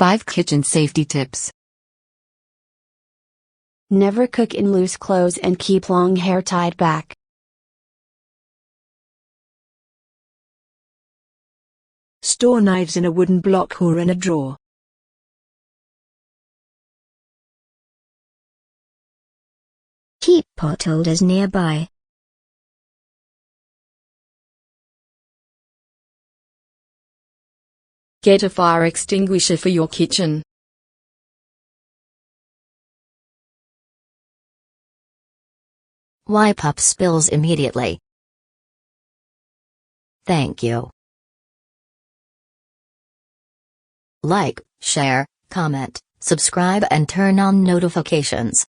5 Kitchen Safety Tips. Never cook in loose clothes and keep long hair tied back. Store knives in a wooden block or in a drawer. Keep pot holders nearby. Get a fire extinguisher for your kitchen. Wipe up spills immediately. Thank you. Like, share, comment, subscribe and turn on notifications.